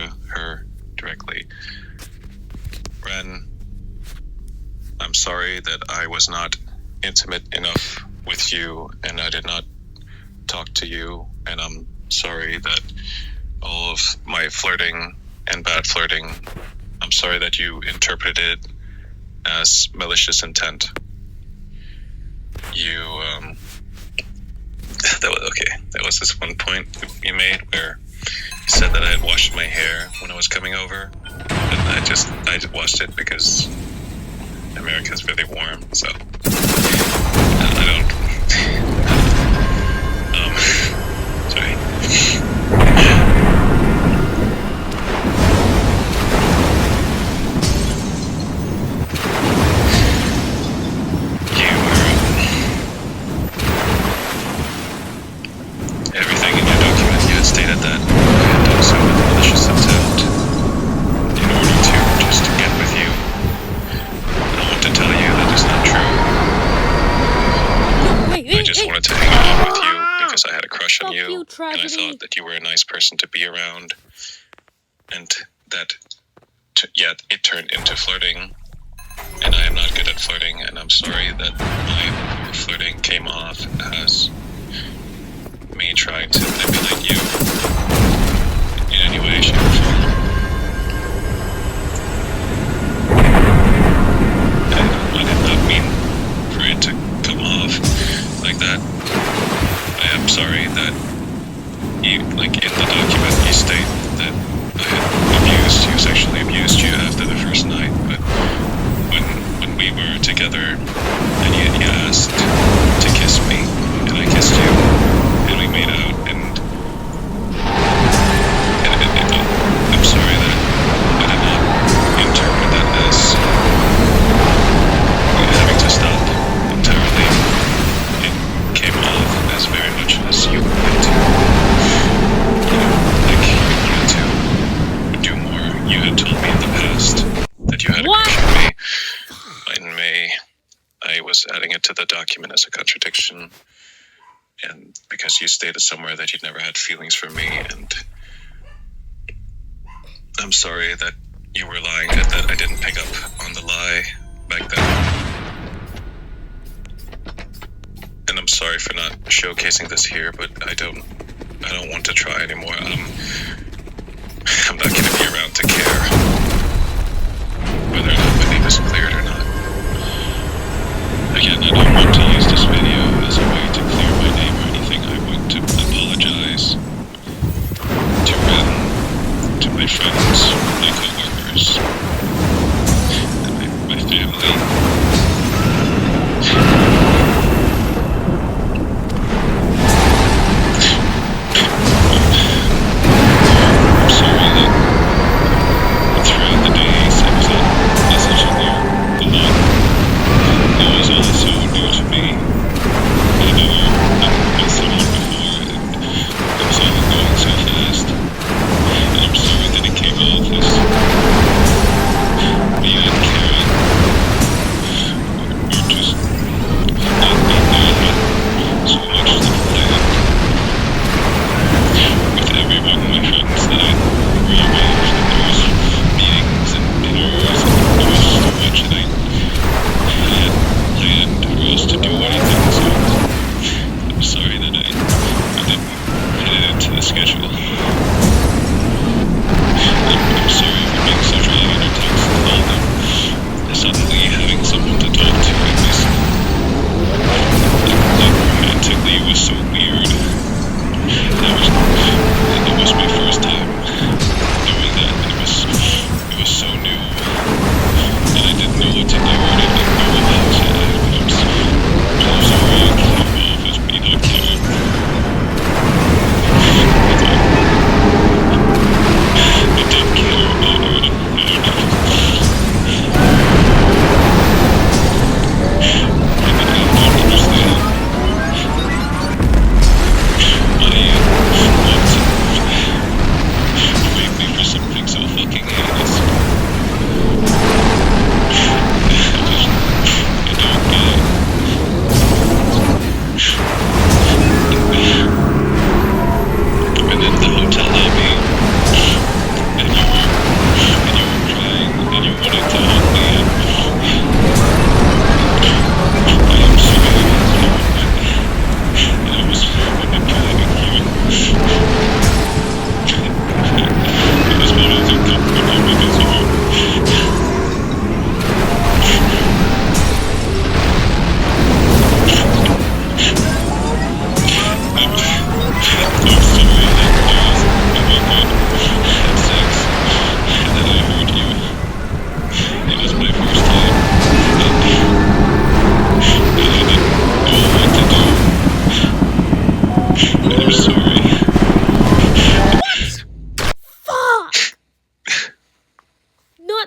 to her directly. Ren, I'm sorry that I was not intimate enough with you and I did not talk to you, and I'm sorry that all of my flirting and bad flirting, I'm sorry that you interpreted it as malicious intent. That was this one point you made where you said that I had washed my hair when I was coming over, and I just washed it because America's really warm, so I don't, sorry. Everything in your document, you had stated that I had done so with malicious intent in order to just get with you. I want to tell you that is not true. I just wanted to hang out with you because I had a crush on you, and I thought that you were a nice person to be around, and that, yet it turned into flirting, and I am not good at flirting, and I'm sorry that my flirting came off as me trying to manipulate you in any way, shape, or form. And I did not mean for it to come off like that. I am sorry that you, like in the document, you state that I had sexually abused you after the first night, but when we were together and you asked to kiss me, and I kissed you, and we made out, and I'm sorry that I did not interpret that as having to stop entirely. It came off as very much as you wanted to, like you wanted to do more. You had told me in the past that you had a crush on me. In May, I was adding it to the document as a contradiction, and because you stated somewhere that you'd never had feelings for me, and I'm sorry that you were lying, that I didn't pick up on the lie back then. And I'm sorry for not showcasing this here, but I don't want to try anymore. I'm not going to be around to care whether or not my name is cleared or not. Again, I don't want to use this video as a way to clear my name or anything. I want to apologize to Ren, to my friends, my co-workers, and my family. I'm sorry that throughout the days I was not messaging you a lot. It was all so new to me. I never met someone before, and it was all going so fast. And I'm sorry that it came off as me uncaring.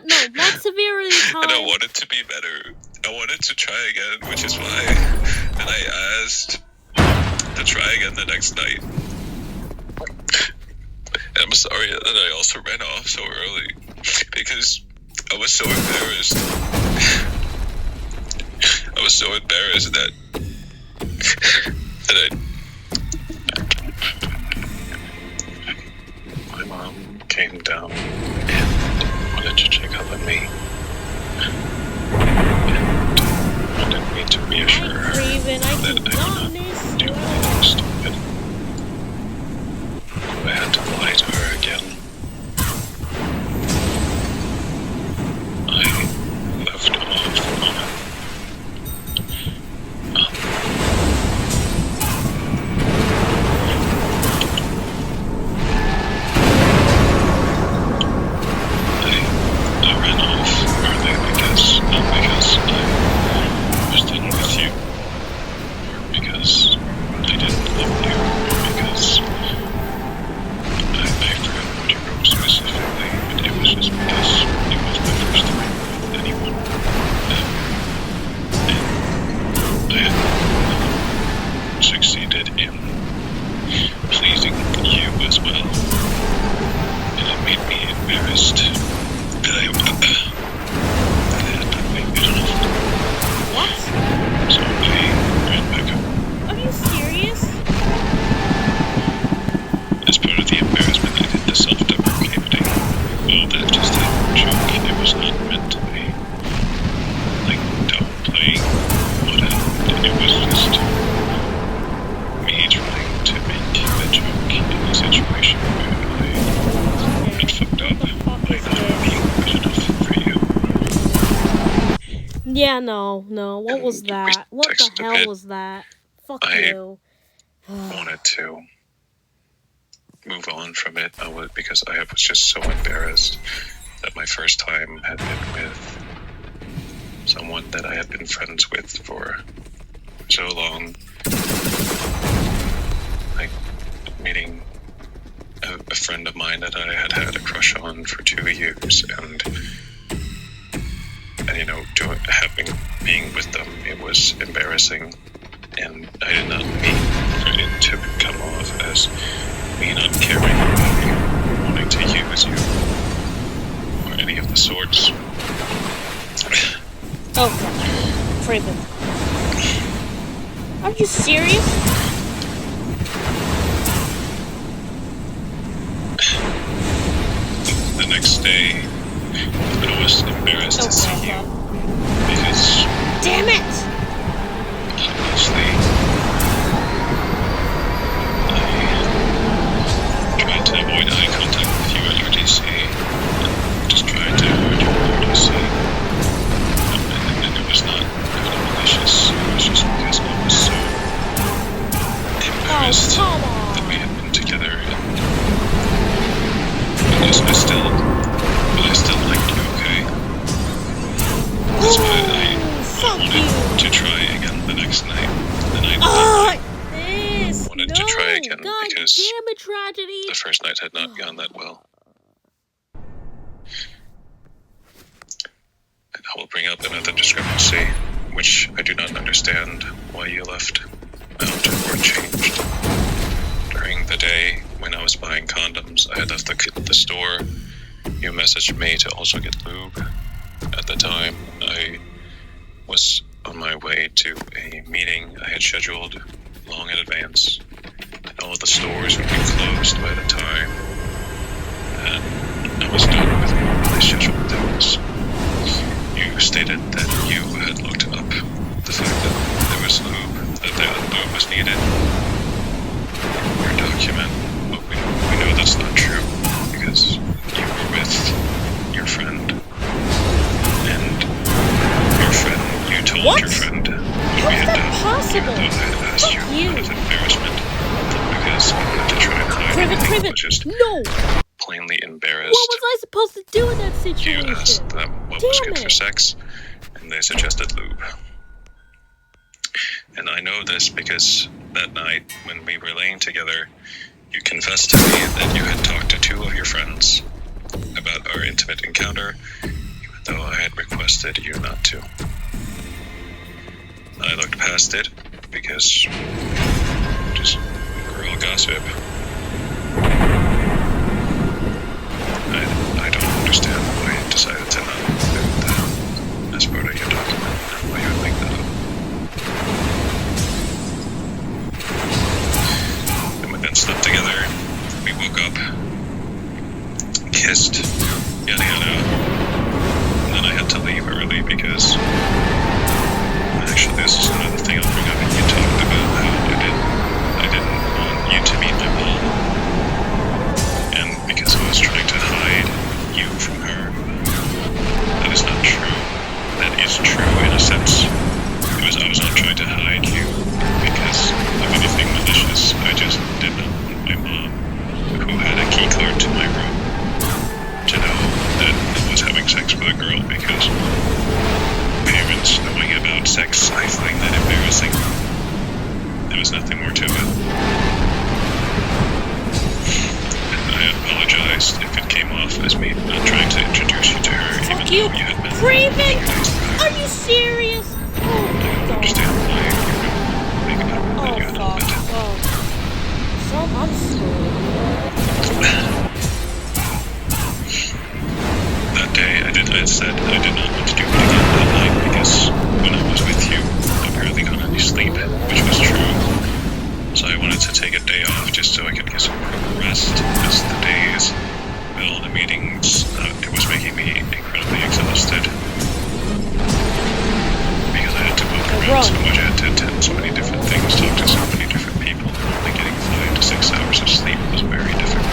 not severely kind. And I wanted to be better. I wanted to try again, which is why then I asked to try again the next night. And I'm sorry that I also ran off so early because I was so embarrassed. I was so embarrassed that my mom came down and wanted to check up on me and wanted me to reassure her Raven, I that do I not did miss not do anything stupid. I had to lie to her again. I left off on it. I ran off early because I was done with you, because I didn't love you, because I forgot what you wrote specifically, but it was just because it was my first time with anyone, and I had succeeded in pleasing you as well, and it made me embarrassed that I had not made good enough. What? So I ran back up. Are you serious? As part of the embarrassment, I did the self-deprecating. Well, that's just a joke. It was not meant to be like downplaying what happened. It was just me trying to make a joke in a situation where I had fucked up by not being good enough for you. Yeah, no. What was And that? we What the texted a hell bit. was that? Fuck I you. wanted to move on from it because I was just so embarrassed that my first time had been with someone that I had been friends with for so long. Like meeting a friend of mine that I had had a crush on for 2 years, and you know, being with them, it was embarrassing, and I did not mean for it to come off as me not caring about you, wanting to use you, or any of the sorts. Oh, Raven. Are you serious? The next day, I was embarrassed to see you because, damn it! honestly, I tried to avoid eye contact with you at your DC. Just tried to avoid your DC. And it was not malicious. It was just because I was so embarrassed that we had been together. I still liked you, okay? That's why I wanted to try again the next night. The night that I wanted to try again because damn it, tragedy. the first night had not gone that well. And I will bring up another discrepancy, which I do not understand why you left out or changed. During the day when I was buying condoms, I had left the store. You messaged me to also get lube. At the time, I was on my way to a meeting I had scheduled long in advance, and all of the stores would be closed by the time that I was done with my scheduled things. You stated that you had looked up the fact that there was lube, that the lube was needed in your document, but we know that's not true because you were with your friend, and your friend, you told your friend How is that possible? even though I had asked you out of embarrassment, because I wanted to try and hide anything, I was just plainly embarrassed. What was I supposed to do in that situation? You asked them what was good for sex, and they suggested lube. And I know this because that night, when we were laying together, you confessed to me that you had talked to 2 of your friends about our intimate encounter. though I had requested you not to. I looked past it because just girl gossip. I don't understand why you decided to not include that as part of your document and why you would make that up. And we then slept together. We woke up, kissed, yada yada. And then I had to leave early because actually this is another thing I'll bring up. You talked about how I didn't want you to meet my mom. And because I was trying to hide you from her. That is not true. That is true in a sense. I was not trying to hide you because of anything malicious. I just did not want my mom, who had a key card to my room, to know that I was having sex with a girl because parents knowing about sex, I find that embarrassing. There was nothing more to it. I apologized if it came off as me not trying to introduce you to her, even though you had been Raven! Are you serious? I don't understand why you would make it up that you had fuck. met. So I'm screwed. That day, I said I did not want to do it again that night because when I was with you, I barely got any sleep, which was true. So I wanted to take a day off just so I could get some rest, because the days with all the meetings, it was making me incredibly exhausted. Because I had to walk around so much, I had to attend so many different things, talk to so many different people, and only getting 5 to 6 hours of sleep was very difficult.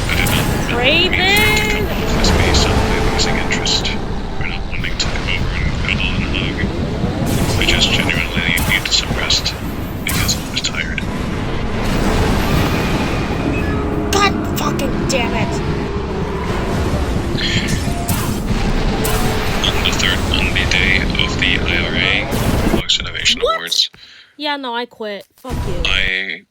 I did not mean for it to come off as me suddenly losing interest, or not wanting to come over and cuddle and hug. I just genuinely needed some rest, because I was tired. God fucking damn it! On the day of the IRA, Most Innovation Awards, Yeah, no, I quit. Fuck you. I